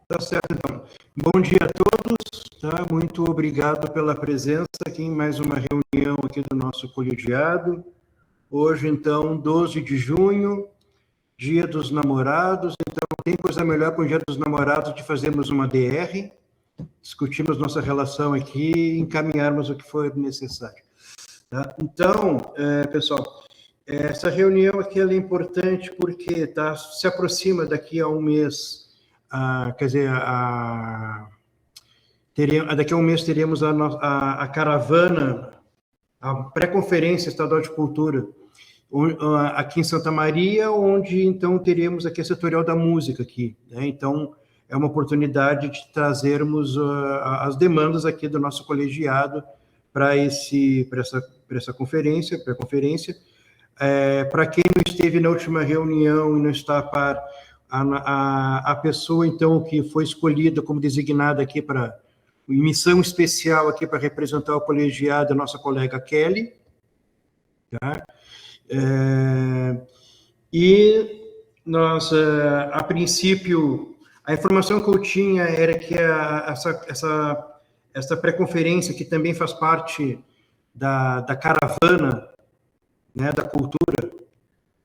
Tá certo, então. Bom dia a todos, tá? Muito obrigado pela presença aqui em mais uma reunião aqui do nosso colegiado. Hoje, então, 12 de junho, Dia dos Namorados. Então, tem coisa melhor para o Dia dos Namorados de fazermos uma DR, discutirmos nossa relação aqui e encaminharmos o que for necessário. Tá? Então, pessoal, essa reunião aqui ela é importante porque se aproxima daqui a um mês, quer dizer, daqui a um mês teremos a caravana, a pré-conferência estadual de cultura, aqui em Santa Maria, onde então teremos aqui a setorial da música aqui, né? Então é uma oportunidade de trazermos as demandas aqui do nosso colegiado para essa conferência, pré-conferência. Para quem não esteve na última reunião e não está a par, a pessoa então que foi escolhida como designada aqui para missão especial aqui para representar o colegiado, a nossa colega Kelly, tá? E nós, a princípio, a informação que eu tinha era que essa pré-conferência, que também faz parte da caravana, né, da cultura,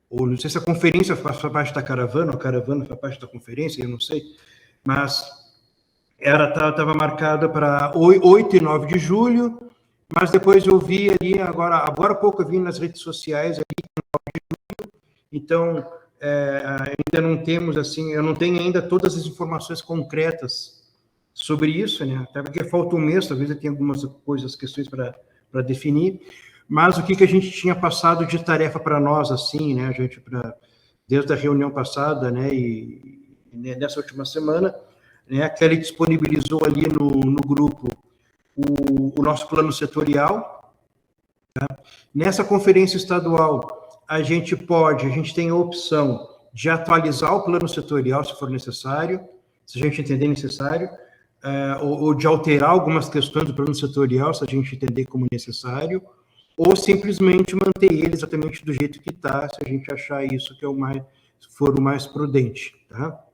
ou não sei se a conferência faz parte da caravana, ou a caravana faz parte da conferência, eu não sei, mas estava marcada para 8 e 9 de julho, mas depois eu vi ali, agora há pouco eu vi nas redes sociais, ali, 9 de julho, então ainda não temos, assim, eu não tenho ainda todas as informações concretas sobre isso, né? Até porque falta um mês, talvez eu tenha algumas coisas, questões para definir, mas o que a gente tinha passado de tarefa para nós, assim, né, gente, desde a reunião passada, né, e nessa última semana, né, a Kelly disponibilizou ali no grupo o nosso plano setorial. Tá? Nessa conferência estadual, a gente tem a opção de atualizar o plano setorial, se for necessário, se a gente entender necessário, ou de alterar algumas questões do plano setorial, se a gente entender como necessário, ou simplesmente manter ele exatamente do jeito que está, se a gente achar isso que for o mais prudente, tá?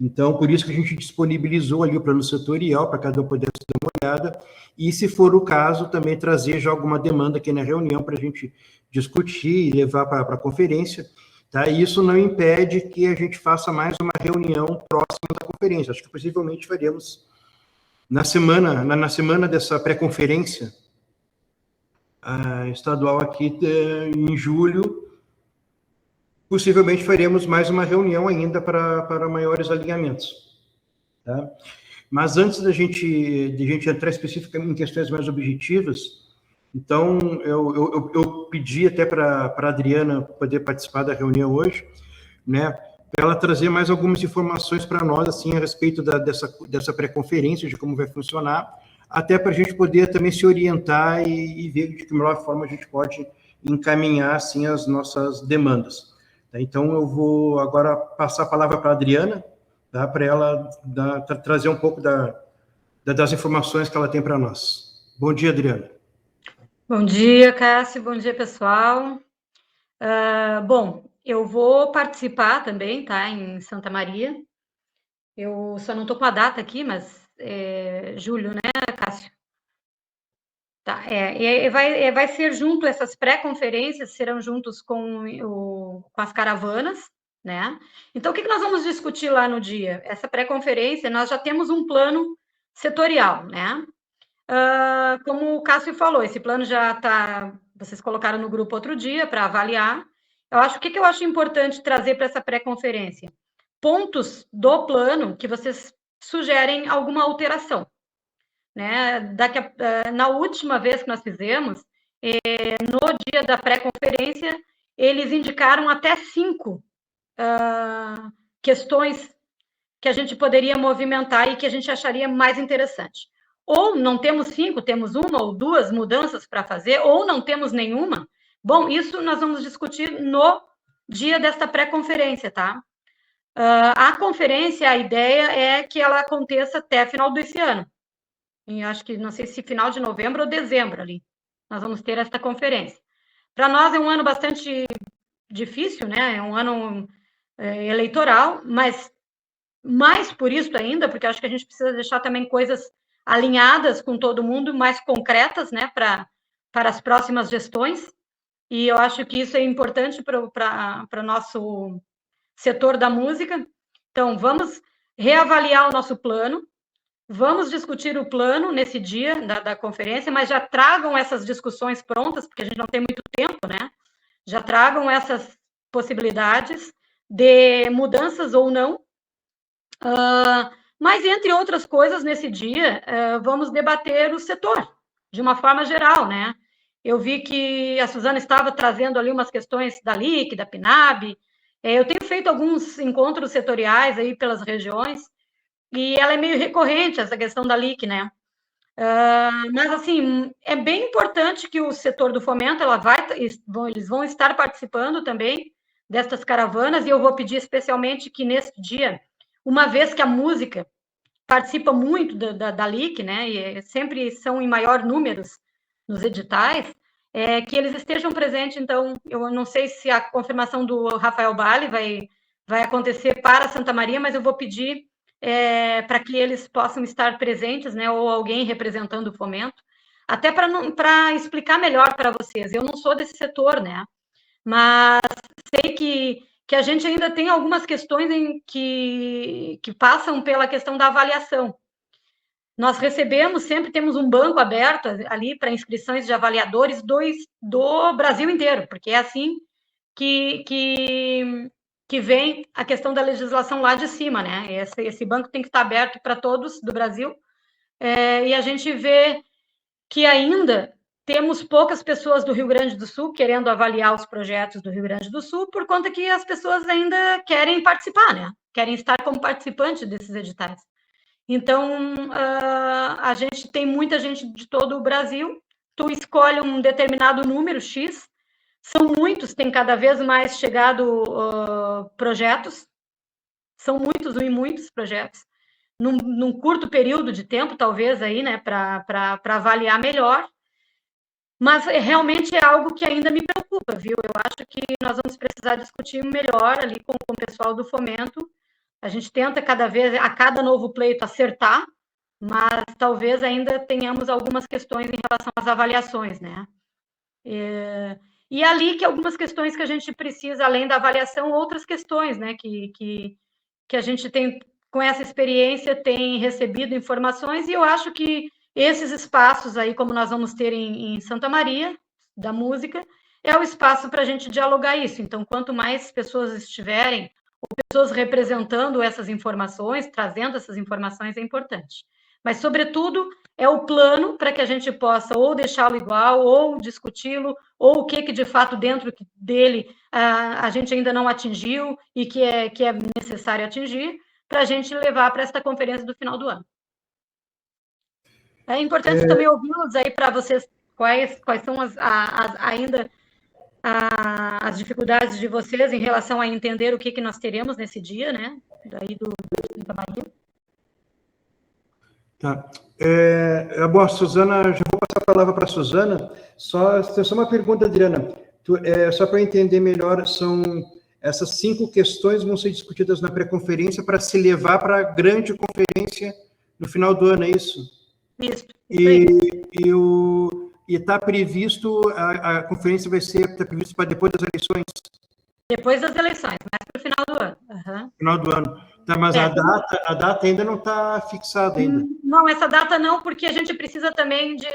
Então, por isso que a gente disponibilizou ali o plano setorial, para cada um poder dar uma olhada, e se for o caso, também trazer já alguma demanda aqui na reunião para a gente discutir e levar para a conferência, tá? E isso não impede que a gente faça mais uma reunião próxima da conferência. Acho que possivelmente faremos na semana dessa pré-conferência estadual aqui em julho, possivelmente faremos mais uma reunião ainda para maiores alinhamentos. Tá? Mas antes de a gente entrar especificamente em questões mais objetivas, então eu pedi até para a Adriana poder participar da reunião hoje, né, para ela trazer mais algumas informações para nós assim a respeito dessa pré-conferência, de como vai funcionar, até para a gente poder também se orientar e ver de que melhor forma a gente pode encaminhar assim as nossas demandas. Então eu vou agora passar a palavra para a Adriana, tá, para ela trazer um pouco das informações que ela tem para nós. Bom dia, Adriana. Bom dia, Cássio. Bom dia, pessoal. Bom, eu vou participar também, tá, em Santa Maria. Eu só não estou com a data aqui, mas julho, né, Cássio? Tá, vai ser junto, essas pré-conferências serão juntos com as caravanas, né? Então, o que nós vamos discutir lá no dia? Essa pré-conferência, nós já temos um plano setorial, né? Como o Cássio falou, esse plano já está, vocês colocaram no grupo outro dia para avaliar. Eu acho, o que eu acho importante trazer para essa pré-conferência? Pontos do plano que vocês sugerem alguma alteração, né? Na última vez que nós fizemos, no dia da pré-conferência, eles indicaram até 5 questões que a gente poderia movimentar e que a gente acharia mais interessante. Ou não temos 5, temos 1 ou 2 mudanças para fazer, ou não temos nenhuma. Bom, isso nós vamos discutir no dia desta pré-conferência, tá? A conferência, a ideia é que ela aconteça até final desse ano. E acho que, não sei se final de novembro ou dezembro ali, nós vamos ter esta conferência. Para nós é um ano bastante difícil, né? É um ano eleitoral, mas mais por isso ainda, porque acho que a gente precisa deixar também coisas alinhadas com todo mundo, mais concretas, né, para as próximas gestões, e eu acho que isso é importante para o nosso setor da música. Então, vamos reavaliar o nosso plano, vamos discutir o plano nesse dia da conferência, mas já tragam essas discussões prontas, porque a gente não tem muito tempo, né? Já tragam essas possibilidades de mudanças ou não. Mas, entre outras coisas, nesse dia, vamos debater o setor, de uma forma geral, né? Eu vi que a Suzana estava trazendo ali umas questões da LIC, da PNAB. Eu tenho feito alguns encontros setoriais aí pelas regiões, e ela é meio recorrente, essa questão da LIC, né? Mas, assim, é bem importante que o setor do fomento, eles vão estar participando também destas caravanas, e eu vou pedir especialmente que, nesse dia, uma vez que a música participa muito da LIC, né, e sempre são em maior números nos editais, que eles estejam presentes. Então, eu não sei se a confirmação do Rafael Bale vai acontecer para Santa Maria, mas eu vou pedir para que eles possam estar presentes, né, ou alguém representando o fomento, até para explicar melhor para vocês. Eu não sou desse setor, né, mas sei que a gente ainda tem algumas questões que passam pela questão da avaliação. Nós sempre temos um banco aberto ali para inscrições de avaliadores do Brasil inteiro, porque é assim que vem a questão da legislação lá de cima, né? Esse banco tem que estar aberto para todos do Brasil, e a gente vê que ainda temos poucas pessoas do Rio Grande do Sul querendo avaliar os projetos do Rio Grande do Sul, por conta que as pessoas ainda querem participar, né? Querem estar como participante desses editais. Então, a gente tem muita gente de todo o Brasil, tu escolhe um determinado número, X, são muitos, tem cada vez mais chegado projetos, são muitos e muitos projetos, num curto período de tempo, talvez, aí, né, para avaliar melhor, mas realmente é algo que ainda me preocupa, viu? Eu acho que nós vamos precisar discutir melhor ali com o pessoal do fomento. A gente tenta cada vez, a cada novo pleito, acertar, mas talvez ainda tenhamos algumas questões em relação às avaliações, né? E ali que algumas questões que a gente precisa, além da avaliação, outras questões, né? Que a gente tem, com essa experiência, tem recebido informações, e eu acho que esses espaços aí, como nós vamos ter em Santa Maria, da música, é o espaço para a gente dialogar isso. Então, quanto mais pessoas estiverem, ou pessoas representando essas informações, trazendo essas informações, é importante. Mas, sobretudo, é o plano para que a gente possa ou deixá-lo igual, ou discuti-lo, ou o que de fato dentro dele a gente ainda não atingiu e que é necessário atingir, para a gente levar para esta conferência do final do ano. É importante também ouvi-los aí para vocês, quais são ainda as dificuldades de vocês em relação a entender o que nós teremos nesse dia, né? Daí do Santa Maria. Tá. Bom, Suzana, já vou passar a palavra para a Suzana. Só uma pergunta, Adriana. Só para eu entender melhor, são essas 5 questões vão ser discutidas na pré-conferência para se levar para a grande conferência no final do ano, é isso? Isso. E está previsto, a conferência está prevista para depois das eleições? Depois das eleições, mas para o final do ano. Uhum. Final do ano. Tá, mas a data ainda não está fixada ainda. Não, essa data não, porque a gente precisa também de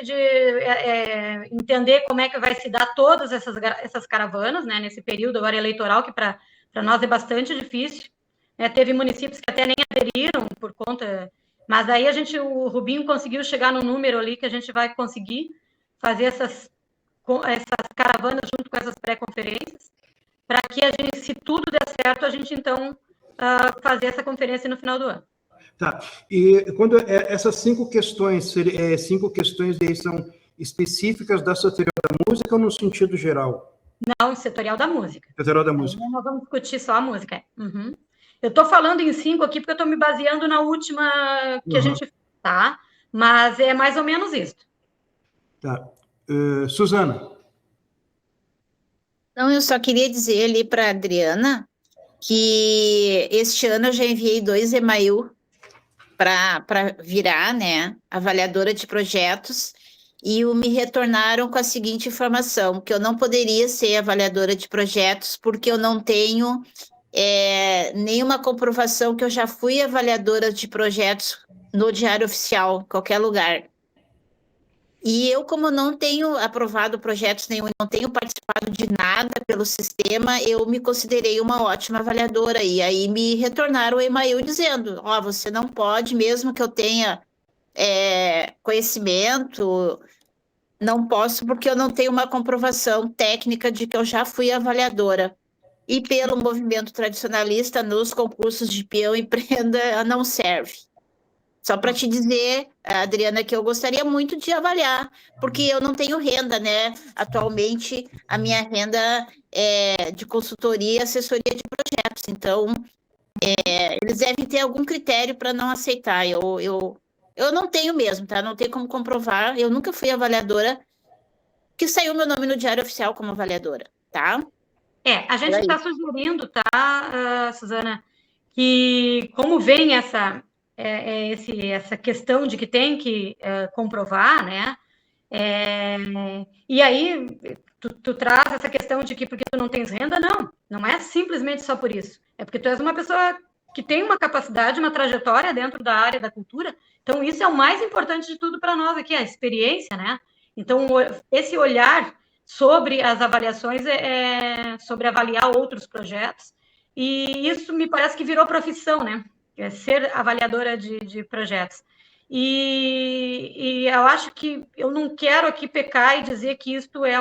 entender como é que vai se dar todas essas caravanas, né, nesse período agora eleitoral, que para nós é bastante difícil. Teve municípios que até nem aderiram por conta... Mas aí o Rubinho conseguiu chegar no número ali que a gente vai conseguir fazer essas caravanas junto com essas pré-conferências, para que se tudo der certo, a gente então fazer essa conferência no final do ano. Tá. E quando essas 5 questões, 5 questões aí são específicas da setorial da música ou no sentido geral? Não, setorial da música. Setorial da música. Aí nós vamos discutir só a música. Uhum. Eu estou falando em 5 aqui porque eu estou me baseando na última que a gente fez, tá? Mas é mais ou menos isso. Tá. Suzana. Então, eu só queria dizer ali para a Adriana que este ano eu já enviei 2 e-mails para virar, né, avaliadora de projetos, e me retornaram com a seguinte informação, que eu não poderia ser avaliadora de projetos porque eu não tenho nenhuma comprovação que eu já fui avaliadora de projetos no Diário Oficial, em qualquer lugar. E eu, como não tenho aprovado projetos nenhum, não tenho participado de nada pelo sistema, eu me considerei uma ótima avaliadora. E aí me retornaram o e-mail dizendo, você não pode, mesmo que eu tenha conhecimento, não posso porque eu não tenho uma comprovação técnica de que eu já fui avaliadora. E pelo movimento tradicionalista, nos concursos de peão e prenda, não serve. Só para te dizer, Adriana, que eu gostaria muito de avaliar, porque eu não tenho renda, né? Atualmente, a minha renda é de consultoria e assessoria de projetos. Então, eles devem ter algum critério para não aceitar. Eu não tenho mesmo, tá? Não tenho como comprovar. Eu nunca fui avaliadora, que saiu meu nome no Diário Oficial como avaliadora, tá? A gente está sugerindo, tá, Suzana, que como vem essa questão de que tem que comprovar, né? E aí tu traz essa questão de que porque tu não tens renda, não é simplesmente só por isso. É porque tu és uma pessoa que tem uma capacidade, uma trajetória dentro da área da cultura. Então, isso é o mais importante de tudo para nós aqui, a experiência, né? Então, esse olhar sobre as avaliações sobre avaliar outros projetos, e isso me parece que virou profissão, né? Ser avaliadora de projetos. E eu acho que eu não quero aqui pecar e dizer que isto é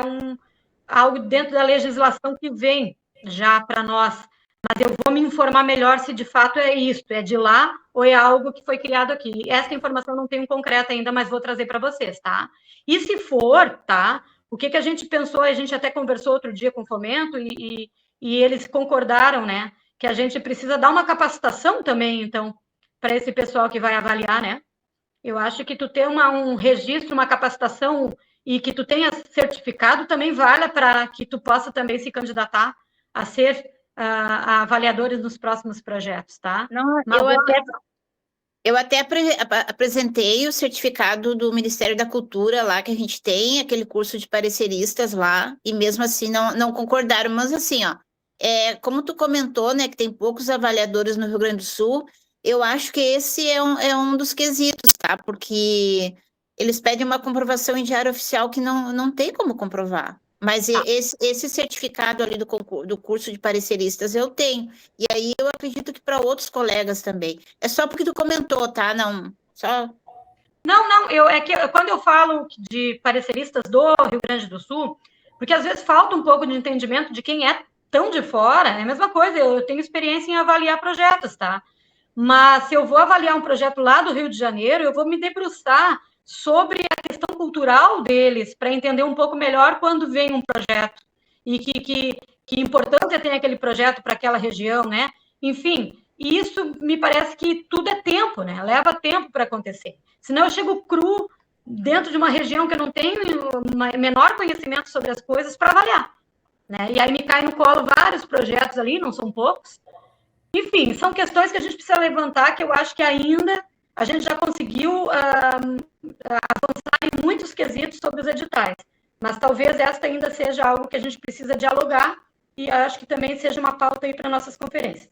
algo dentro da legislação que vem já para nós, mas eu vou me informar melhor se de fato é isto, é de lá ou é algo que foi criado aqui. Essa informação não tenho concreta ainda, mas vou trazer para vocês, tá? E se for, tá? O que a gente pensou, a gente até conversou outro dia com o Fomento e eles concordaram, né? Que a gente precisa dar uma capacitação também, então, para esse pessoal que vai avaliar, né? Eu acho que tu ter um registro, uma capacitação e que tu tenha certificado também vale para que tu possa também se candidatar a ser avaliadores nos próximos projetos, tá? Não, eu até apresentei o certificado do Ministério da Cultura lá, que a gente tem, aquele curso de pareceristas lá, e mesmo assim não concordaram. Mas assim, como tu comentou, né, que tem poucos avaliadores no Rio Grande do Sul, eu acho que esse é um dos quesitos, tá? Porque eles pedem uma comprovação em diário oficial que não tem como comprovar. Mas esse certificado ali do curso de pareceristas eu tenho. E aí eu acredito que para outros colegas também. É só porque tu comentou, tá? Não, só... Não, quando eu falo de pareceristas do Rio Grande do Sul, porque às vezes falta um pouco de entendimento de quem é tão de fora, é a mesma coisa, eu tenho experiência em avaliar projetos, tá? Mas se eu vou avaliar um projeto lá do Rio de Janeiro, eu vou me debruçar sobre a questão cultural deles, para entender um pouco melhor quando vem um projeto e que importância tem aquele projeto para aquela região, né? Enfim, isso me parece que tudo é tempo, né? Leva tempo para acontecer. Senão eu chego cru dentro de uma região que eu não tenho menor conhecimento sobre as coisas para avaliar, né? E aí me cai no colo vários projetos ali, não são poucos. Enfim, são questões que a gente precisa levantar, que eu acho que ainda a gente já conseguiu avançar em muitos quesitos sobre os editais, mas talvez esta ainda seja algo que a gente precisa dialogar e acho que também seja uma pauta aí para nossas conferências.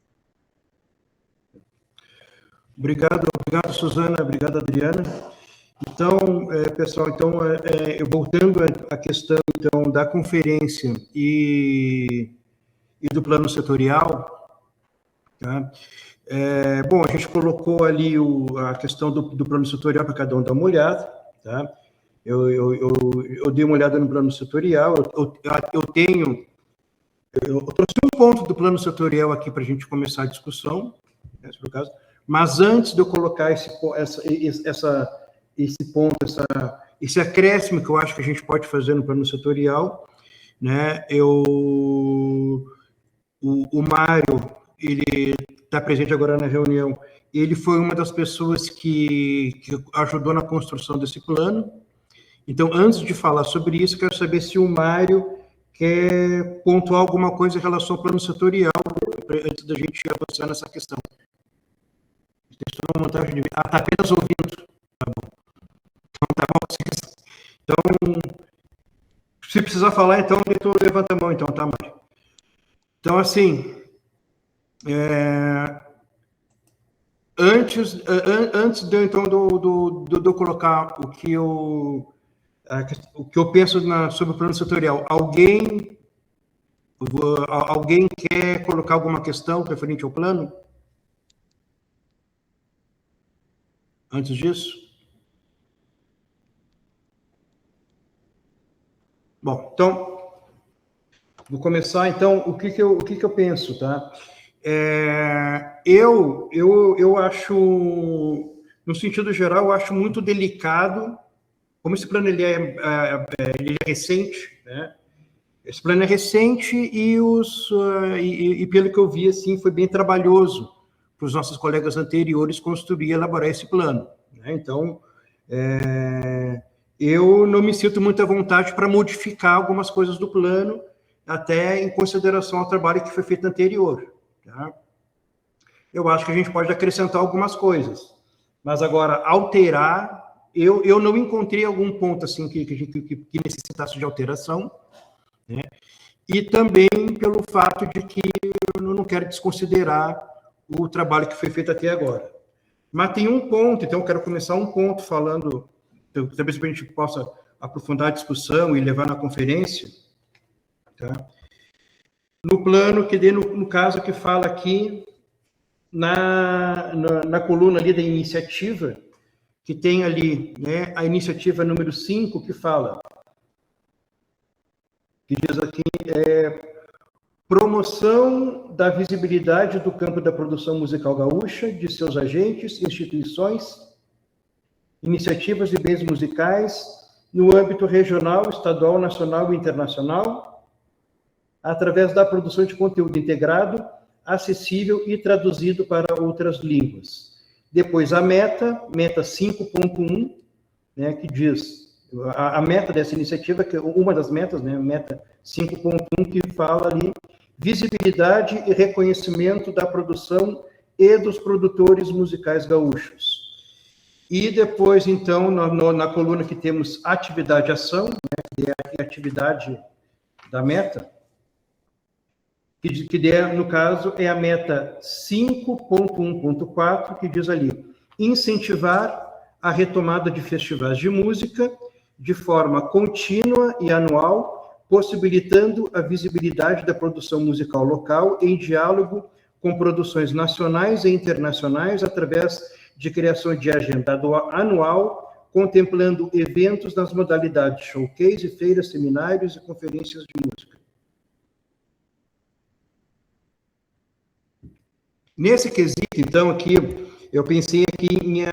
Obrigado, Suzana, obrigado, Adriana. Então, pessoal, voltando à questão então, da conferência e do plano setorial, tá? Bom, a gente colocou ali a questão do plano setorial para cada um dar uma olhada, tá? Eu dei uma olhada no plano setorial, eu trouxe um ponto do plano setorial aqui para a gente começar a discussão, né, sobre o caso, mas antes de eu colocar esse ponto, esse acréscimo que eu acho que a gente pode fazer no plano setorial, né, o Mário, ele está presente agora na reunião, ele foi uma das pessoas que ajudou na construção desse plano. Então, antes de falar sobre isso, quero saber se o Mário quer pontuar alguma coisa em relação ao plano setorial antes da gente avançar nessa questão. Texto uma montagem de... tá apenas ouvindo. Tá bom. Então, tá bom. Então, se precisar falar, então, tu levanta a mão, então, tá, Mari? Então, assim, antes de, então, de eu colocar o que eu penso sobre o plano setorial, alguém quer colocar alguma questão referente ao plano? Antes disso? Bom, então, vou começar, então, o que eu penso, tá? Eu acho, no sentido geral, eu acho muito delicado, como esse plano ele é recente, né? Esse plano é recente e pelo que eu vi, assim, foi bem trabalhoso para os nossos colegas anteriores construir e elaborar esse plano, né? Então, eu não me sinto muita vontade para modificar algumas coisas do plano, até em consideração ao trabalho que foi feito anterior, tá? Eu acho que a gente pode acrescentar algumas coisas, mas agora, alterar, eu não encontrei algum ponto assim que necessitasse de alteração, né? E também pelo fato de que eu não quero desconsiderar o trabalho que foi feito até agora. Mas tem um ponto, então eu quero começar um ponto falando, talvez para a gente possa aprofundar a discussão e levar na conferência, tá? No plano, no caso que fala aqui, na coluna ali da iniciativa, que tem ali, né, a iniciativa número 5, que fala, que diz aqui, promoção da visibilidade do campo da produção musical gaúcha, de seus agentes, instituições, iniciativas e bens musicais, no âmbito regional, estadual, nacional e internacional, através da produção de conteúdo integrado, acessível e traduzido para outras línguas. Depois a meta 5.1, né, que diz, a meta dessa iniciativa, que é uma das metas, né, meta 5.1, que fala ali, visibilidade e reconhecimento da produção e dos produtores musicais gaúchos. E depois, então, na coluna que temos atividade e ação, né, que é a atividade da meta, que no caso é a meta 5.1.4, que diz ali, incentivar a retomada de festivais de música de forma contínua e anual, possibilitando a visibilidade da produção musical local em diálogo com produções nacionais e internacionais através de criação de agenda anual, contemplando eventos nas modalidades showcase, feiras, seminários e conferências de música. Nesse quesito, então, aqui, eu pensei aqui em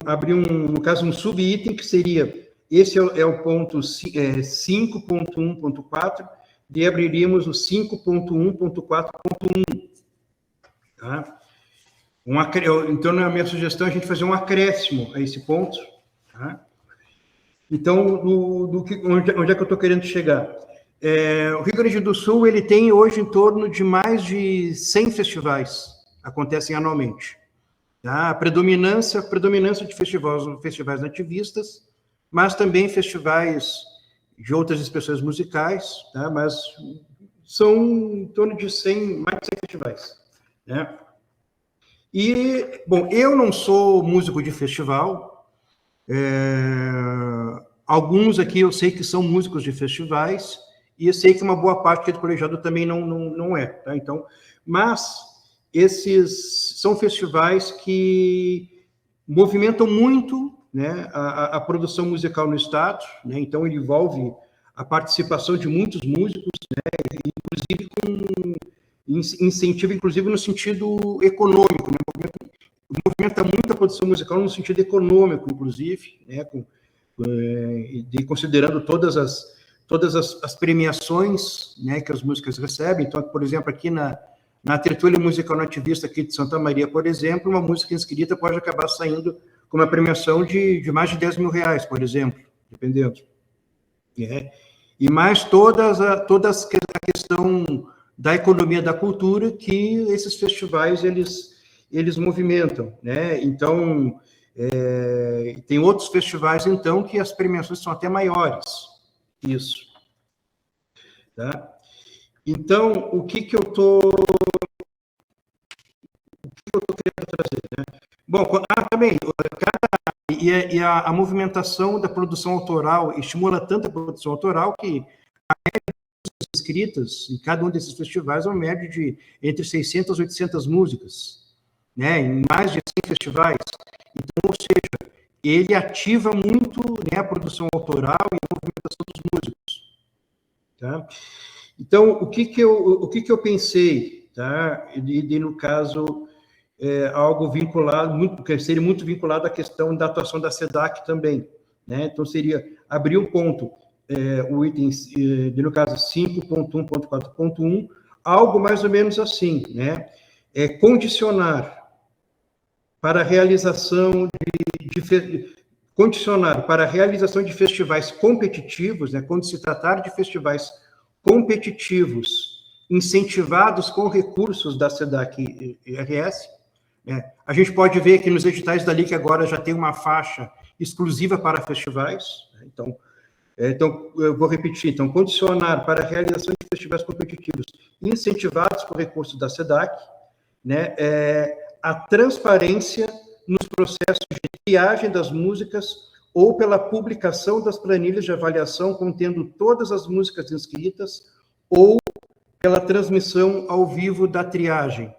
abrir, no caso, um subitem, que seria, esse é o ponto 5.1.4, e abriríamos o 5.1.4.1. Tá? Então, na minha sugestão, a gente fazer um acréscimo a esse ponto. Tá? Então, onde é que eu estou querendo chegar? O Rio Grande do Sul, ele tem hoje em torno de mais de 100 festivais, acontecem anualmente. Tá? A predominância de festivais nativistas, mas também festivais de outras expressões musicais, tá? Mas são em torno de mais de 100 festivais. Né? E, bom, eu não sou músico de festival, alguns aqui eu sei que são músicos de festivais, e eu sei que uma boa parte do colegiado também não é, tá? Então, mas esses são festivais que movimentam muito, né, a produção musical no estado, né? Então ele envolve a participação de muitos músicos, né, inclusive com incentivo, inclusive no sentido econômico, né? Movimenta muito a produção musical no sentido econômico, inclusive, né, considerando todas as premiações, né, que as músicas recebem. Então, por exemplo, aqui na tertúlia musical nativista aqui de Santa Maria, por exemplo, uma música inscrita pode acabar saindo com uma premiação de mais de 10 mil reais, por exemplo, dependendo. E mais toda a questão da economia da cultura que esses festivais eles movimentam, né? Então, tem outros festivais, então, que as premiações são até maiores. Isso. Tá? Então, o que eu estou querendo trazer, né? Bom, também, a movimentação da produção autoral estimula tanto a produção autoral que a média de inscritas em cada um desses festivais é uma média de entre 600 e 800 músicas, né? Em mais de 100 festivais. Então, ou seja, ele ativa muito, né, a produção autoral e a movimentação dos músicos. Tá? Então, o que eu pensei, tá? E no caso, algo vinculado, que seria muito vinculado à questão da atuação da SEDAC também, né? Então, seria abrir um ponto, o item, no caso, 5.1.4.1, algo mais ou menos assim, né? Condicionar para a realização de festivais competitivos, né? Quando se tratar de festivais competitivos, incentivados com recursos da SEDAC-RS, né? A gente pode ver que nos editais da LIC agora já tem uma faixa exclusiva para festivais, né? Então, eu vou repetir, então, condicionar para a realização de festivais competitivos incentivados por recursos da SEDAC, né? A transparência nos processos de triagem das músicas ou pela publicação das planilhas de avaliação contendo todas as músicas inscritas ou pela transmissão ao vivo da triagem.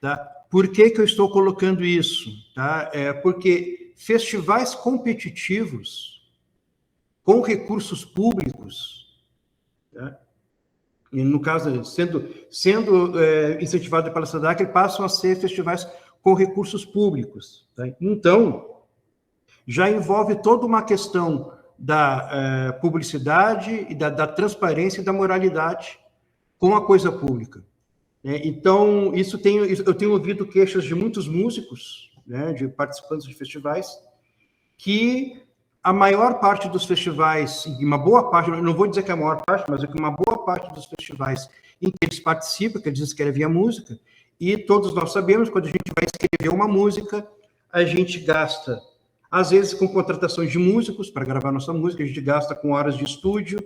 Tá? Por que eu estou colocando isso? Tá? Porque festivais competitivos com recursos públicos, tá? E no caso, sendo incentivado pela SEDAC, passam a ser festivais com recursos públicos. Tá? Então, já envolve toda uma questão da publicidade e da transparência e da moralidade com a coisa pública. Então, eu tenho ouvido queixas de muitos músicos, né, de participantes de festivais, que a maior parte dos festivais, uma boa parte, não vou dizer que é a maior parte, mas é que uma boa parte dos festivais em que eles participam, que eles escrevem a música, e todos nós sabemos, quando a gente vai escrever uma música, a gente gasta, às vezes, com contratações de músicos para gravar nossa música, a gente gasta com horas de estúdio,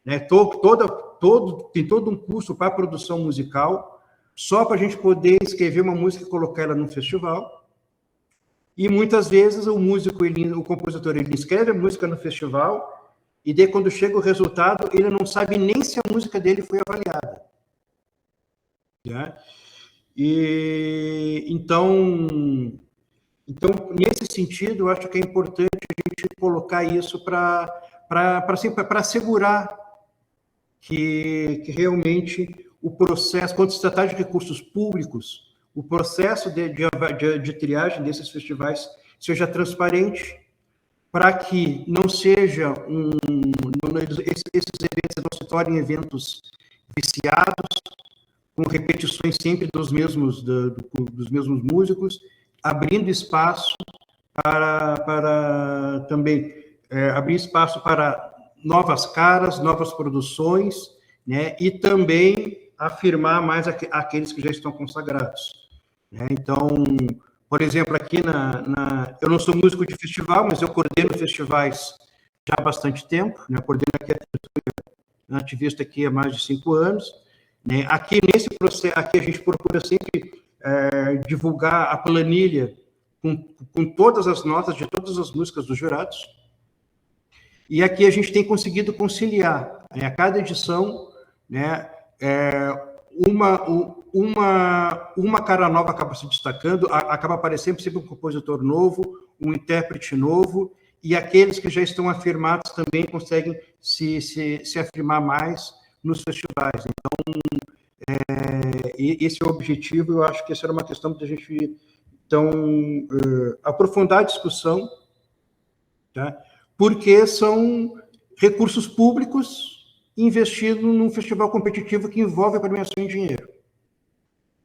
né? Tem todo um curso para produção musical, só para a gente poder escrever uma música e colocar ela num festival. E muitas vezes o compositor, ele escreve a música no festival, e daí quando chega o resultado, ele não sabe nem se a música dele foi avaliada. Né? Então, nesse sentido, eu acho que é importante a gente colocar isso para assegurar que realmente o processo, quando se tratar de recursos públicos, o processo de triagem desses festivais seja transparente, para que não seja esses eventos não se tornem eventos viciados, com repetições sempre dos mesmos músicos, abrindo espaço para também abrir espaço para novas caras, novas produções, né? E também afirmar mais aqueles que já estão consagrados. Né? Então, por exemplo, aqui eu não sou músico de festival, mas eu coordeno festivais já há bastante tempo, né? Eu coordeno aqui ativista aqui há mais de 5 anos. Né? Aqui nesse processo, aqui a gente procura sempre divulgar a planilha com todas as notas de todas as músicas dos jurados. E aqui a gente tem conseguido conciliar, né, a cada edição, né, uma cara nova acaba se destacando, acaba aparecendo sempre um compositor novo, um intérprete novo, e aqueles que já estão afirmados também conseguem se afirmar mais nos festivais. Então, esse é o objetivo. Eu acho que essa era uma questão da gente aprofundar a discussão, tá? Porque são recursos públicos investidos num festival competitivo que envolve a premiação em dinheiro.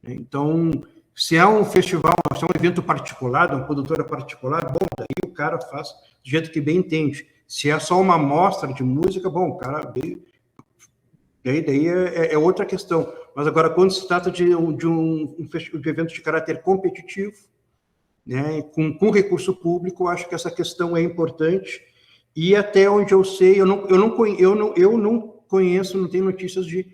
Então, se é um festival, se é um evento particular, uma produtora particular, bom, daí o cara faz do jeito que bem entende. Se é só uma amostra de música, bom, o cara daí é outra questão. Mas agora, quando se trata de um evento de caráter competitivo, né, com recurso público, eu acho que essa questão é importante. E até onde eu sei, eu não conheço, não tenho notícias de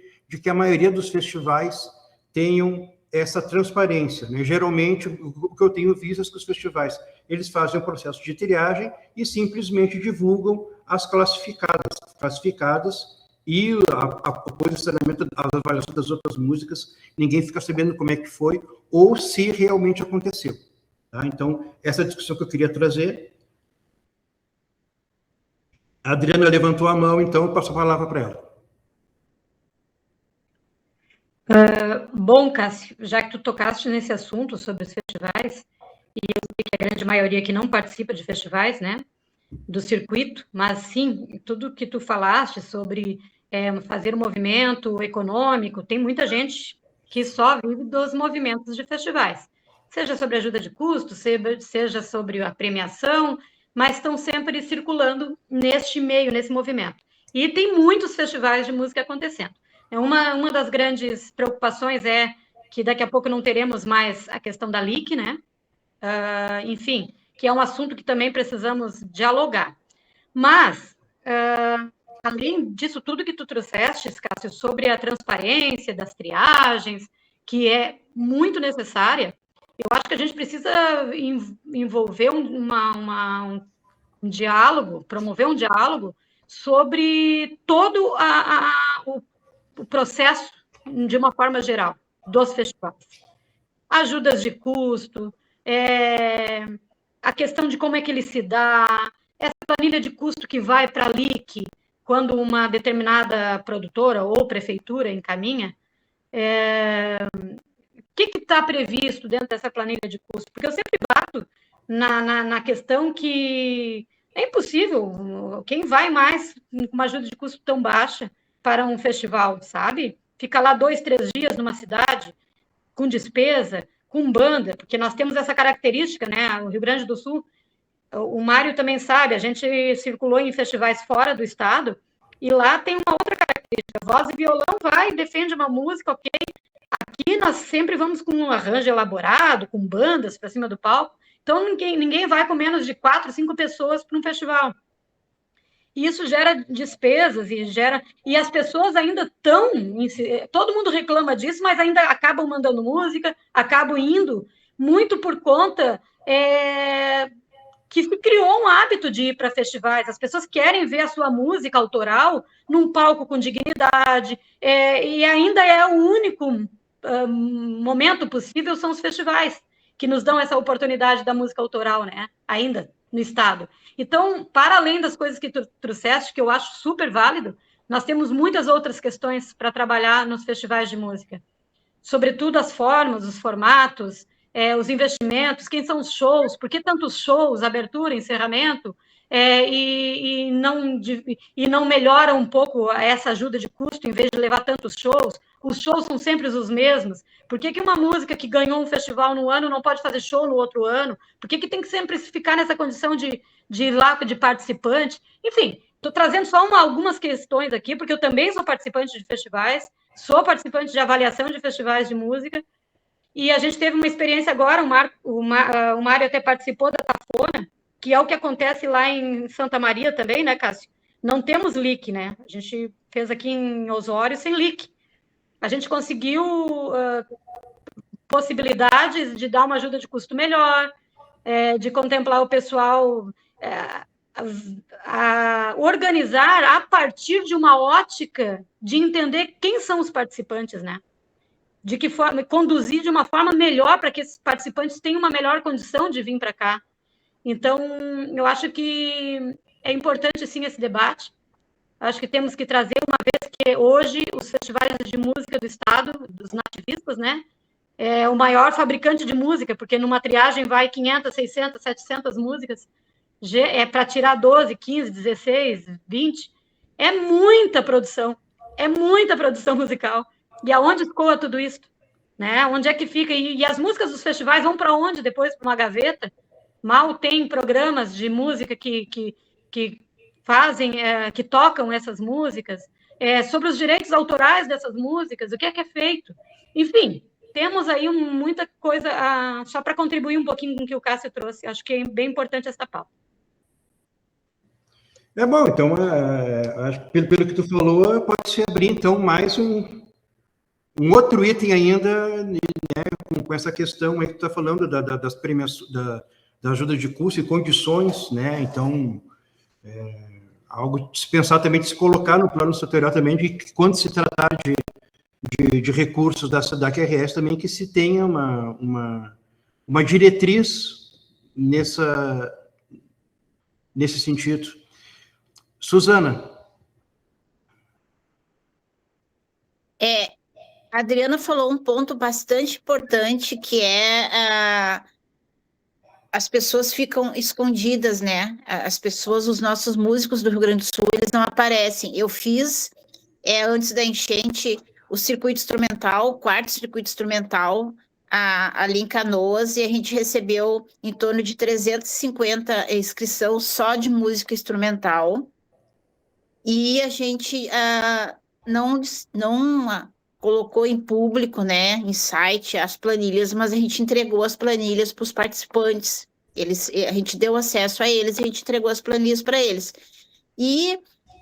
que a maioria dos festivais tenham essa transparência, né? Geralmente, o que eu tenho visto é que os festivais, eles fazem um processo de triagem e simplesmente divulgam as classificadas e o posicionamento, a avaliação das outras músicas, ninguém fica sabendo como é que foi ou se realmente aconteceu. Tá? Então, essa discussão que eu queria trazer. A Adriana levantou a mão, então eu passo a palavra para ela. Bom, Cássio, já que tu tocaste nesse assunto sobre os festivais, e eu sei que a grande maioria aqui não participa de festivais, né, do circuito, mas sim, tudo que tu falaste sobre fazer um movimento econômico, tem muita gente que só vive dos movimentos de festivais, seja sobre ajuda de custo, seja sobre a premiação, mas estão sempre circulando neste meio, nesse movimento. E tem muitos festivais de música acontecendo. Uma das grandes preocupações é que daqui a pouco não teremos mais a questão da LIC, né? Enfim, que é um assunto que também precisamos dialogar. Mas, além disso tudo que tu trouxeste, Cássio, sobre a transparência das triagens, que é muito necessária, eu acho que a gente precisa envolver um diálogo, promover um diálogo sobre todo o processo, de uma forma geral, dos festivais. Ajudas de custo, a questão de como é que ele se dá, essa planilha de custo que vai para a LIC, quando uma determinada produtora ou prefeitura encaminha, o que está previsto dentro dessa planilha de custo? Porque eu sempre bato na questão que é impossível, quem vai mais com uma ajuda de custo tão baixa para um festival, sabe? Fica lá 2, 3 dias numa cidade, com despesa, com banda, porque nós temos essa característica, né? O Rio Grande do Sul, o Mário também sabe, a gente circulou em festivais fora do estado, e lá tem uma outra característica, voz e violão vai, defende uma música, ok? Aqui nós sempre vamos com um arranjo elaborado, com bandas para cima do palco, então ninguém vai com menos de 4, 5 pessoas para um festival. E isso gera despesas e as pessoas ainda estão, todo mundo reclama disso, mas ainda acabam mandando música, acabam indo, muito por conta que se criou um hábito de ir para festivais. As pessoas querem ver a sua música autoral num palco com dignidade, e ainda é o único momento possível, são os festivais, que nos dão essa oportunidade da música autoral, né? Ainda no estado. Então, para além das coisas que tu trouxeste, que eu acho super válido, nós temos muitas outras questões para trabalhar nos festivais de música. Sobretudo as formas, os formatos, os investimentos, quem são os shows, por que tantos shows, abertura, encerramento, e não melhora um pouco essa ajuda de custo, em vez de levar tantos shows? Os shows são sempre os mesmos. Por que uma música que ganhou um festival no ano não pode fazer show no outro ano? Por que tem que sempre ficar nessa condição de participante? Enfim, estou trazendo só algumas questões aqui, porque eu também sou participante de festivais, sou participante de avaliação de festivais de música, e a gente teve uma experiência agora, o Mário até participou da Tafona, que é o que acontece lá em Santa Maria também, né, Cássio? Não temos LIC, né? A gente fez aqui em Osório sem LIC. A gente conseguiu possibilidades de dar uma ajuda de custo melhor, de contemplar o pessoal, a organizar a partir de uma ótica de entender quem são os participantes, né? De que forma, conduzir de uma forma melhor para que esses participantes tenham uma melhor condição de vir para cá. Então, eu acho que é importante, sim, esse debate. Acho que temos que trazer, uma vez que hoje os festivais de música do Estado, dos nativistas, né, é o maior fabricante de música, porque numa triagem vai 500, 600, 700 músicas, para tirar 12, 15, 16, 20, é muita produção musical. E aonde escoa tudo isso? Né? Onde é que fica? E as músicas dos festivais vão para onde depois? Para uma gaveta? Mal tem programas de música que fazem, que tocam essas músicas. sobre os direitos autorais dessas músicas, o que é feito. Enfim, temos aí muita coisa, só para contribuir um pouquinho com o que o Cássio trouxe. Acho que é bem importante essa pauta. Bom, então, acho que pelo que tu falou, pode-se abrir, então, mais um outro item ainda, né, com essa questão aí que tu está falando das premiações, da ajuda de custo e condições, né? Então, algo de se pensar também, de se colocar no plano setorial também, de que quando se tratar de recursos da QRS também, que se tenha uma diretriz nesse sentido. Suzana. A Adriana falou um ponto bastante importante, que é as pessoas ficam escondidas, né? As pessoas, os nossos músicos do Rio Grande do Sul, eles não aparecem. Eu fiz, antes da enchente, o circuito instrumental, o quarto circuito instrumental, ali em Canoas, e a gente recebeu em torno de 350 inscrições só de música instrumental. E a gente não colocou em público, né, em site, as planilhas, mas a gente entregou as planilhas para os participantes. A gente deu acesso a eles, a gente entregou as planilhas para eles. E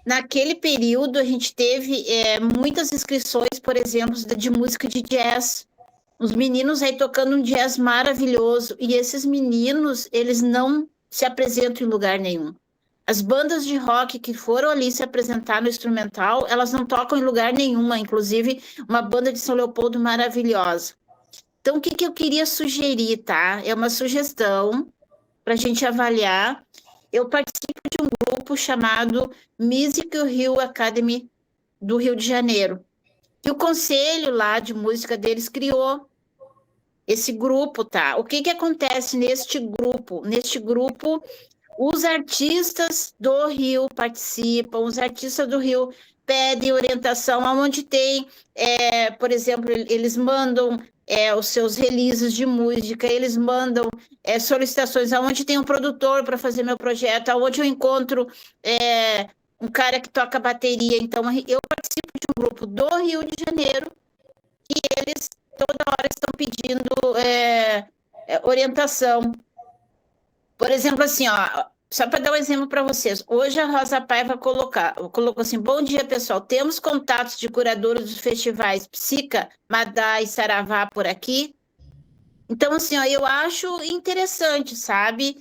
naquele período a gente teve muitas inscrições, por exemplo, de música de jazz. Os meninos aí tocando um jazz maravilhoso, e esses meninos, eles não se apresentam em lugar nenhum. As bandas de rock que foram ali se apresentar no instrumental, elas não tocam em lugar nenhuma, inclusive uma banda de São Leopoldo maravilhosa. Então, o que eu queria sugerir, tá? É uma sugestão para a gente avaliar. Eu participo de um grupo chamado Music Rio Academy do Rio de Janeiro. E o conselho lá de música deles criou esse grupo, tá? O que acontece neste grupo? Neste grupo, os artistas do Rio participam, os artistas do Rio pedem orientação, onde tem, por exemplo, eles mandam os seus releases de música, eles mandam solicitações, aonde tem um produtor para fazer meu projeto, aonde eu encontro um cara que toca bateria. Então, eu participo de um grupo do Rio de Janeiro e eles toda hora estão pedindo orientação. Por exemplo, assim, só para dar um exemplo para vocês, hoje a Rosa Paiva colocou assim: bom dia, pessoal, temos contatos de curadores dos festivais Psica, Madá e Saravá por aqui. Então, assim, eu acho interessante, sabe,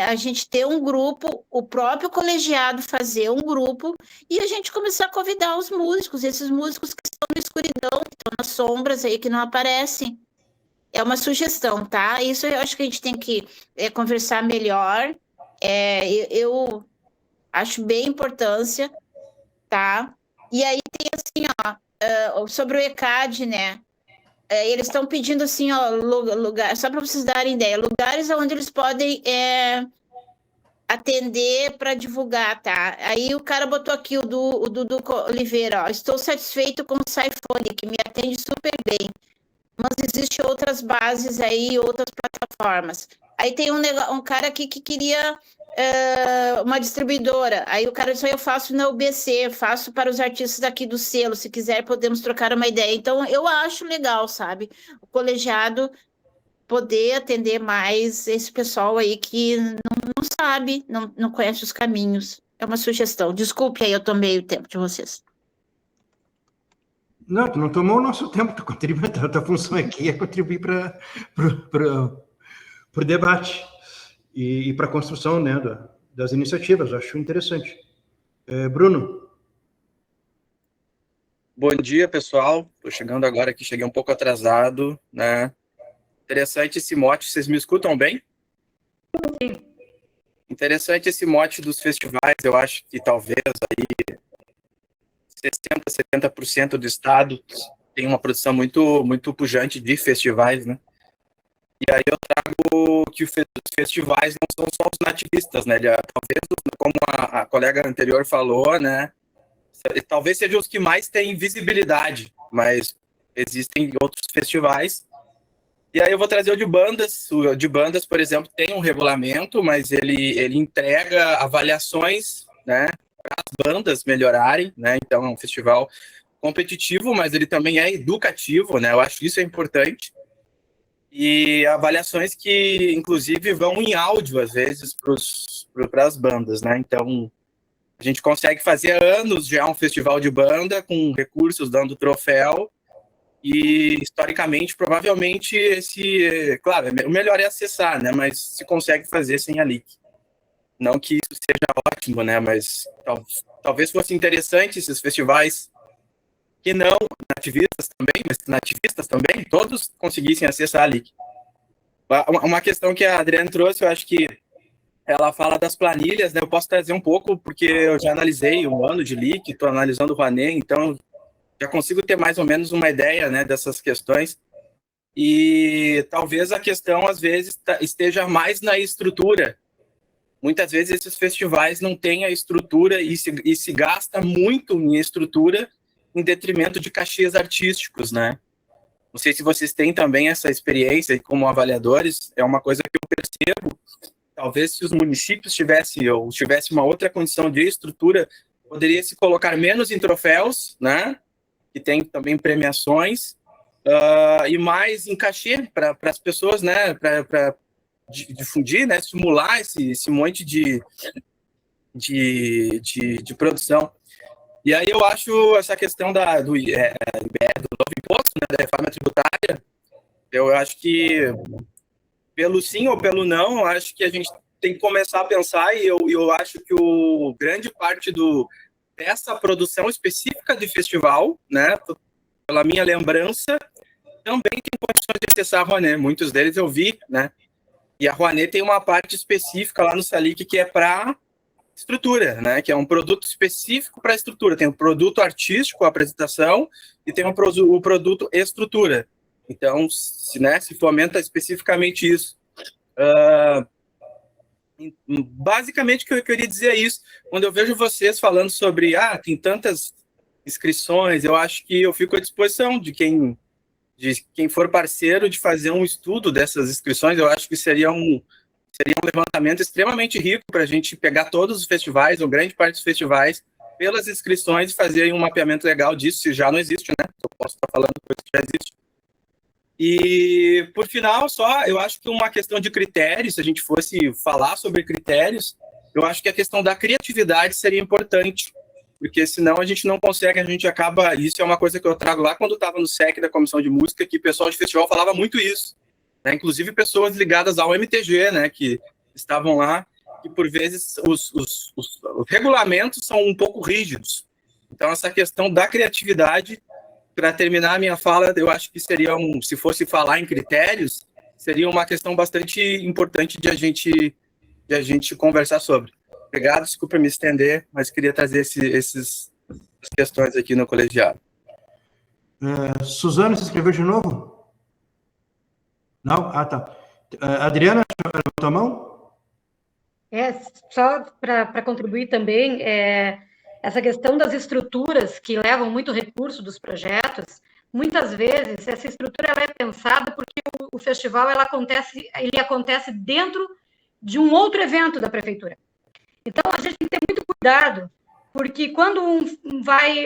a gente ter um grupo, o próprio colegiado fazer um grupo e a gente começar a convidar os músicos, esses músicos que estão na escuridão, que estão nas sombras aí, que não aparecem. É uma sugestão, tá? Isso eu acho que a gente tem que conversar melhor. Eu acho bem importância, tá? E aí tem assim, sobre o ECAD, né? Eles estão pedindo assim, lugar, só para vocês darem ideia, lugares onde eles podem atender para divulgar, tá? Aí o cara botou aqui, o Dudu Oliveira, estou satisfeito com o Saifone, que me atende super bem. Mas existem outras bases aí, outras plataformas. Aí tem um cara aqui que queria uma distribuidora. Aí o cara disse: eu faço na UBC, faço para os artistas daqui do selo. Se quiser, podemos trocar uma ideia. Então, eu acho legal, sabe? O colegiado poder atender mais esse pessoal aí que não sabe, não conhece os caminhos. É uma sugestão. Desculpe aí, eu tomei o tempo de vocês. Não, tu não tomou o nosso tempo, tu contribui, a tua função aqui é contribuir para o debate e para a construção, né, das iniciativas. Acho interessante. Bruno? Bom dia, pessoal. Estou chegando agora aqui, cheguei um pouco atrasado, né? Interessante esse mote, vocês me escutam bem? Sim. Interessante esse mote dos festivais, eu acho que talvez aí 60%, 70% do estado tem uma produção muito, muito pujante de festivais, né? E aí eu trago que os festivais não são só os nativistas, né? Talvez, como a colega anterior falou, né? Talvez sejam os que mais têm visibilidade, mas existem outros festivais. E aí eu vou trazer o de bandas. O de bandas, por exemplo, tem um regulamento, mas ele entrega avaliações, né? as bandas melhorarem, né? Então é um festival competitivo, mas ele também é educativo, né? Eu acho que isso é importante. E avaliações que, inclusive, vão em áudio, às vezes, para as bandas, né? Então, a gente consegue fazer há anos já um festival de banda com recursos dando troféu e, historicamente, provavelmente, claro, o melhor é acessar, né? Mas se consegue fazer sem a LIC. Não que isso seja ótimo, né? Mas talvez fosse interessante esses festivais que não nativistas também, mas nativistas também, todos conseguissem acessar a LIC. Uma questão que a Adriana trouxe, eu acho que ela fala das planilhas, né? Eu posso trazer um pouco, porque eu já analisei um ano de LIC, estou analisando o Rouanet, então já consigo ter mais ou menos uma ideia, né, dessas questões. E talvez a questão, às vezes, esteja mais na estrutura. Muitas vezes esses festivais não têm a estrutura e se gasta muito em estrutura em detrimento de cachês artísticos, né? Não sei se vocês têm também essa experiência como avaliadores, é uma coisa que eu percebo. Talvez se os municípios tivessem uma outra condição de estrutura, poderia se colocar menos em troféus, né? Que tem também premiações, e mais em cachê para as pessoas, né? Para difundir, né? Estimular esse monte de produção. E aí eu acho essa questão do novo imposto, né, da reforma tributária, eu acho que pelo sim ou pelo não, eu acho que a gente tem que começar a pensar, e eu acho que grande parte dessa produção específica de festival, né, pela minha lembrança, também tem condições de acessar a Rouanet. Muitos deles eu vi, né, e a Rouanet tem uma parte específica lá no SALIC que é para estrutura, né? Que é um produto específico para estrutura. Tem o produto artístico, a apresentação, e tem o produto estrutura. Então, se fomenta especificamente isso. Basicamente, o que eu queria dizer é isso. Quando eu vejo vocês falando sobre, tem tantas inscrições, eu acho que eu fico à disposição de quem for parceiro de fazer um estudo dessas inscrições. Eu acho que seria um levantamento extremamente rico para a gente pegar todos os festivais, ou grande parte dos festivais, pelas inscrições e fazer um mapeamento legal disso, se já não existe, né? Eu posso estar falando coisa que já existe. E, por final, eu acho que uma questão de critérios, se a gente fosse falar sobre critérios, eu acho que a questão da criatividade seria importante, porque senão a gente não consegue, a gente acaba... Isso é uma coisa que eu trago lá quando eu estava no SEC da Comissão de Música, que o pessoal de festival falava muito isso. Né, inclusive pessoas ligadas ao MTG, né, que estavam lá, e por vezes os regulamentos são um pouco rígidos. Então, essa questão da criatividade, para terminar a minha fala, eu acho que seria se fosse falar em critérios, seria uma questão bastante importante de a gente conversar sobre. Obrigado, desculpa me estender, mas queria trazer essas questões aqui no colegiado. Suzana, se inscreveu de novo? Não? Ah, tá. Adriana, levantou a mão? Só para contribuir também, essa questão das estruturas que levam muito recurso dos projetos, muitas vezes essa estrutura ela é pensada porque o festival ele acontece dentro de um outro evento da prefeitura. Então, a gente tem que ter muito cuidado, porque quando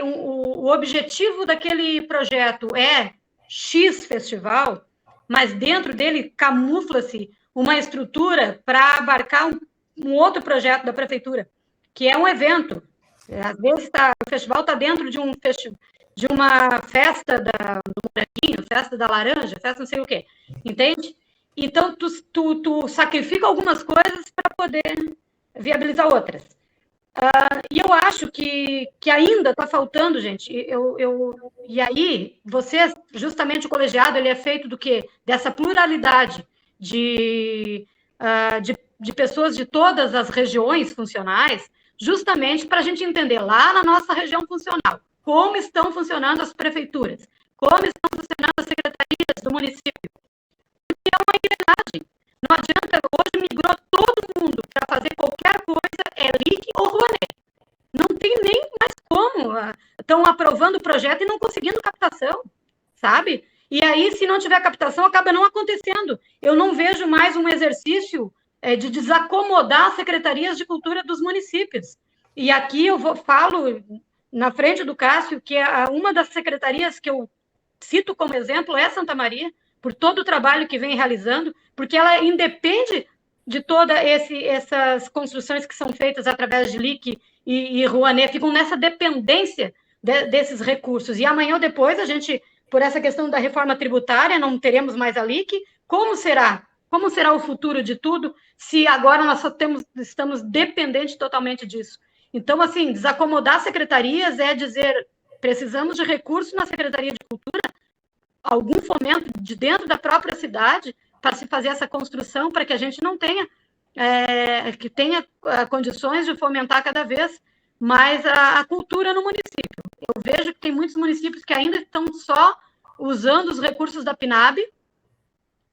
o objetivo daquele projeto é X festival, mas dentro dele camufla-se uma estrutura para abarcar um outro projeto da prefeitura, que é um evento. Às vezes o festival está dentro de uma festa do moranguinho, festa da laranja, festa não sei o quê, entende? Então, tu sacrifica algumas coisas para poder viabilizar outras. E eu acho que ainda está faltando, gente. E aí, vocês, justamente o colegiado, ele é feito do quê? Dessa pluralidade de pessoas de todas as regiões funcionais, justamente para a gente entender lá na nossa região funcional como estão funcionando as prefeituras, como estão funcionando as secretarias do município. Porque é uma engrenagem. Não adianta, hoje migrou todo mundo para fazer qualquer coisa, LIC ou Rouanet. Não tem nem mais como. Estão aprovando o projeto e não conseguindo captação, sabe? E aí, se não tiver captação, acaba não acontecendo. Eu não vejo mais um exercício de desacomodar as secretarias de cultura dos municípios. E aqui falo na frente do Cássio que uma das secretarias que eu cito como exemplo é Santa Maria, por todo o trabalho que vem realizando, porque ela independe de todas essas construções que são feitas através de LIC e Rouanet, ficam nessa dependência desses recursos. E amanhã ou depois, a gente, por essa questão da reforma tributária, não teremos mais a LIC. Como será? Como será o futuro de tudo se agora nós estamos dependentes totalmente disso? Então, assim, desacomodar secretarias é dizer, precisamos de recursos na Secretaria de Cultura, algum fomento de dentro da própria cidade para se fazer essa construção, para que a gente não tenha, que tenha condições de fomentar cada vez mais a cultura no município. Eu vejo que tem muitos municípios que ainda estão só usando os recursos da PNAB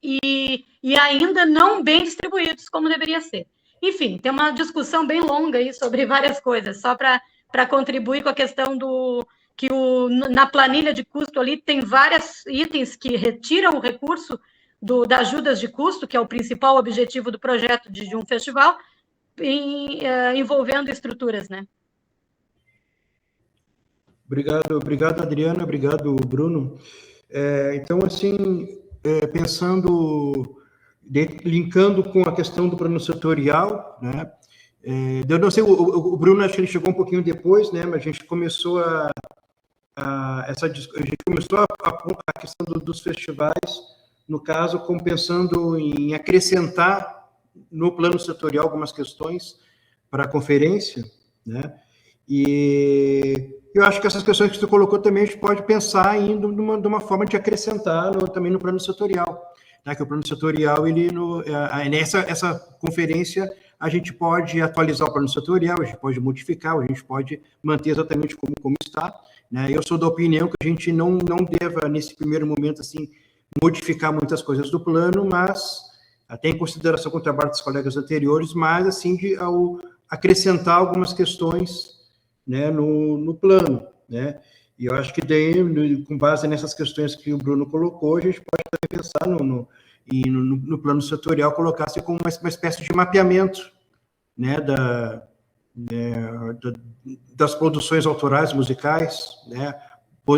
e ainda não bem distribuídos como deveria ser. Enfim, tem uma discussão bem longa aí sobre várias coisas, só para contribuir com a questão que na planilha de custo ali tem vários itens que retiram o recurso das ajudas de custo, que é o principal objetivo do projeto de um festival, envolvendo estruturas, né? Obrigado, Adriana, obrigado, Bruno. Então, assim, pensando, linkando com a questão do plano setorial, né? Eu não sei, o Bruno, acho que ele chegou um pouquinho depois, né? Mas a gente começou a questão dos festivais, no caso, como pensando em acrescentar no plano setorial algumas questões para a conferência, né? E eu acho que essas questões que você colocou também a gente pode pensar ainda de uma forma de acrescentar também no plano setorial, né? Que o plano setorial, nessa conferência, a gente pode atualizar o plano setorial, a gente pode modificar, a gente pode manter exatamente como está, né? Eu sou da opinião que a gente não deva, nesse primeiro momento, assim, modificar muitas coisas do plano, mas até em consideração com o trabalho dos colegas anteriores, mas, assim, acrescentar algumas questões, né, no plano, né? E eu acho que daí, com base nessas questões que o Bruno colocou, a gente pode também pensar no plano setorial, colocar-se como uma espécie de mapeamento, né, das produções autorais musicais, né,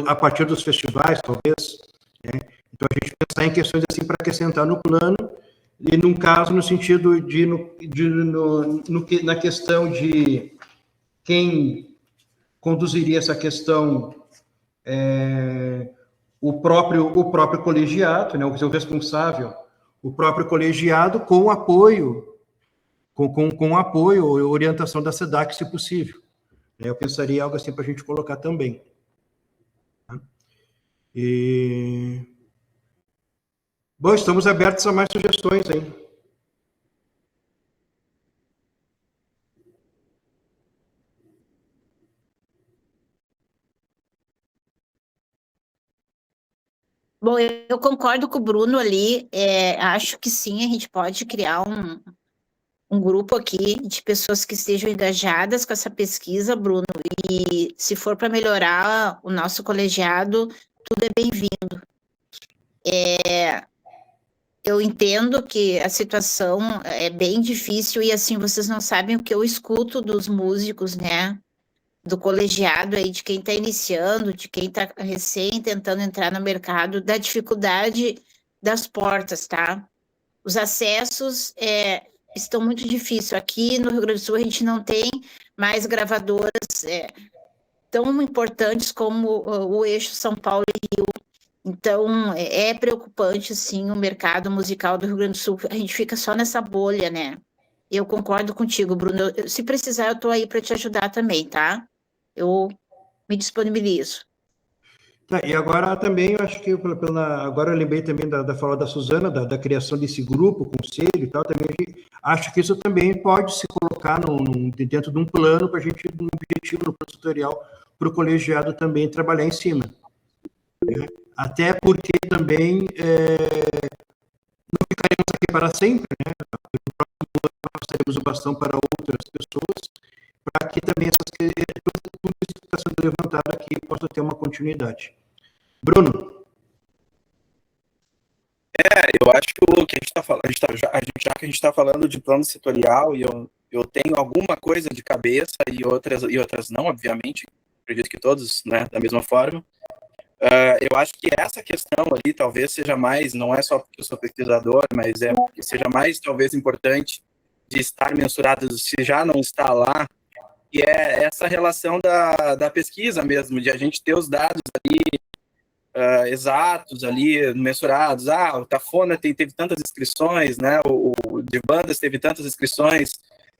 a partir dos festivais, talvez, né? Então, a gente pensar em questões assim para acrescentar no plano, e num caso, no sentido na questão de quem conduziria essa questão, o próprio colegiado, né, o seu responsável, o próprio colegiado, com apoio, com apoio ou orientação da SEDAC, se possível. Eu pensaria algo assim para a gente colocar também. Bom, estamos abertos a mais sugestões aí. Bom, eu concordo com o Bruno ali, acho que sim, a gente pode criar um grupo aqui de pessoas que estejam engajadas com essa pesquisa, Bruno, e se for para melhorar o nosso colegiado, tudo é bem-vindo. Eu entendo que a situação é bem difícil e, assim, vocês não sabem o que eu escuto dos músicos, né? Do colegiado aí, de quem está iniciando, de quem está recém tentando entrar no mercado, da dificuldade das portas, tá? Os acessos estão muito difíceis. Aqui no Rio Grande do Sul a gente não tem mais gravadoras tão importantes como o eixo São Paulo e Rio. Então, é preocupante, sim, o mercado musical do Rio Grande do Sul. A gente fica só nessa bolha, né? Eu concordo contigo, Bruno. Se precisar, eu estou aí para te ajudar também, tá? Eu me disponibilizo. Tá, e agora também, eu acho que, agora eu lembrei também da fala da Suzana, da criação desse grupo, conselho e tal, também acho que isso também pode se colocar dentro de um plano para a gente, um objetivo no plano tutorial, para o colegiado também trabalhar em cima. Né? Até porque também não ficaremos aqui para sempre, né? No próximo ano nós teremos o bastão para outras pessoas, para que também tudo isso que está sendo levantado aqui possa ter uma continuidade. Bruno? Eu acho que a gente está falando, já que a gente está falando de plano setorial, e eu eu tenho alguma coisa de cabeça e outras não, obviamente, acredito que todos, né, da mesma forma. Eu acho que essa questão ali talvez seja mais, não é só porque eu sou pesquisador, mas é porque seja mais talvez importante de estar mensurado se já não está lá, e é essa relação da pesquisa mesmo, de a gente ter os dados ali exatos, ali mensurados. O Tafona teve tantas inscrições, né? O de bandas teve tantas inscrições.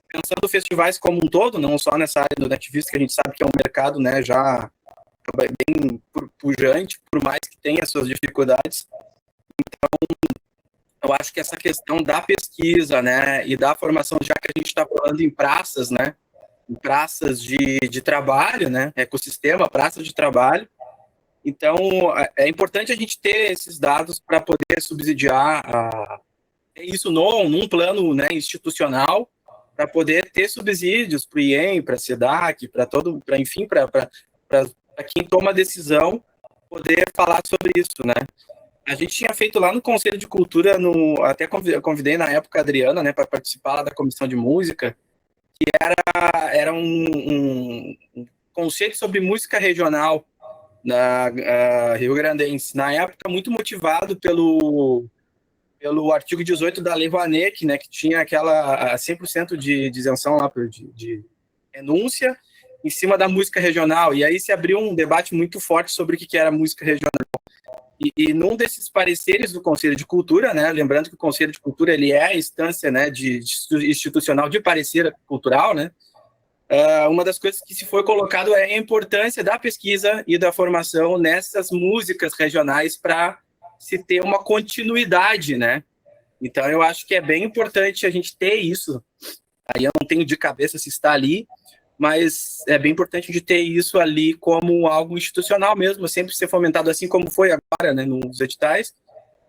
Pensando festivais como um todo, não só nessa área do nativista, que a gente sabe que é um mercado, né, já bem pujante, por mais que tenha suas dificuldades. Então, eu acho que essa questão da pesquisa, né, e da formação, já que a gente está falando em praças, né, em praças de trabalho, né, ecossistema, praças de trabalho, então é importante a gente ter esses dados para poder subsidiar isso num plano, né, institucional, para poder ter subsídios para o IEM, para a SEDAC, enfim, para quem toma a decisão poder falar sobre isso, né? A gente tinha feito lá no Conselho de Cultura, até convidei na época a Adriana, né, para participar lá da comissão de música, que era um conselho sobre música regional na rio-grandense, na época muito motivado pelo artigo 18 da Lei Rouanet, né, que tinha aquela 100% de isenção lá de renúncia em cima da música regional, e aí se abriu um debate muito forte sobre o que era música regional. E num desses pareceres do Conselho de Cultura, né, lembrando que o Conselho de Cultura ele é a instância, né, institucional de parecer cultural, né, uma das coisas que se foi colocado é a importância da pesquisa e da formação nessas músicas regionais para se ter uma continuidade, né? Então, eu acho que é bem importante a gente ter isso. Aí eu não tenho de cabeça se está ali, mas é bem importante de ter isso ali como algo institucional mesmo, sempre ser fomentado assim como foi agora, né, nos editais,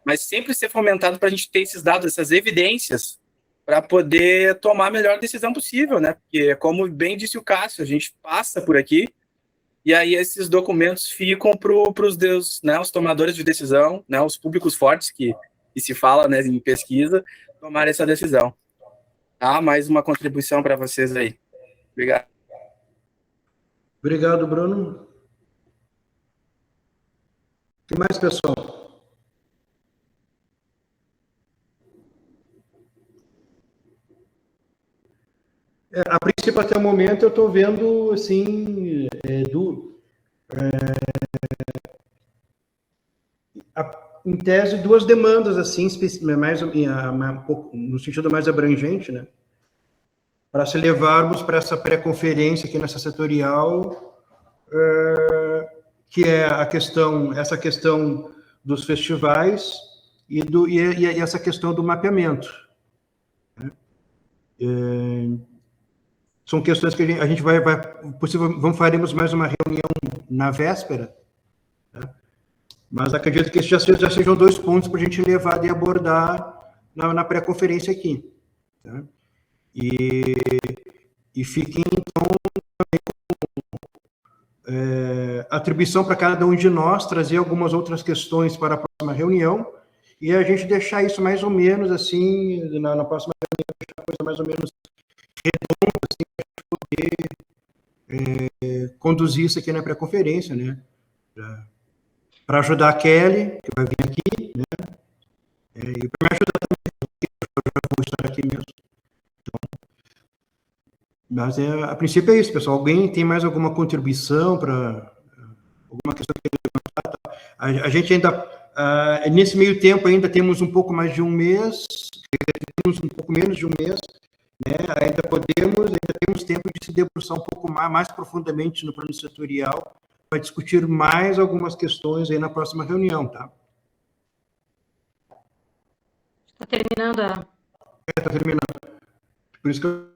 mas sempre ser fomentado para a gente ter esses dados, essas evidências, para poder tomar a melhor decisão possível, né? Porque, como bem disse o Cássio, a gente passa por aqui, e aí esses documentos ficam para os né, os tomadores de decisão, né, os públicos fortes que se fala, né, em pesquisa, tomar essa decisão. Mais uma contribuição para vocês aí. Obrigado. Obrigado, Bruno. O que mais, pessoal? A princípio, até o momento, eu estou vendo, assim, em tese, duas demandas, assim, um pouco, no sentido mais abrangente, né? Para se levarmos para essa pré-conferência aqui nessa setorial, que é essa questão dos festivais e essa questão do mapeamento. Né? São questões que a gente faremos mais uma reunião na véspera, né? Mas acredito que esses já sejam dois pontos para a gente levar e abordar na pré-conferência aqui. Tá? E fiquem, então, atribuição para cada um de nós, trazer algumas outras questões para a próxima reunião, e a gente deixar isso mais ou menos assim, na próxima reunião, deixar a coisa mais ou menos redonda, assim, para a gente poder conduzir isso aqui na pré-conferência, né? Para ajudar a Kelly, que vai vir aqui, né? E para me ajudar também, porque eu já vou estar aqui mesmo. Mas a princípio é isso, pessoal. Alguém tem mais alguma contribuição para alguma questão que levantar? A gente ainda, nesse meio tempo, ainda temos um pouco mais de um mês, temos um pouco menos de um mês, né? Ainda temos tempo de se debruçar um pouco mais profundamente no plano setorial para discutir mais algumas questões aí na próxima reunião, tá? Está terminando Está terminando. Por isso que eu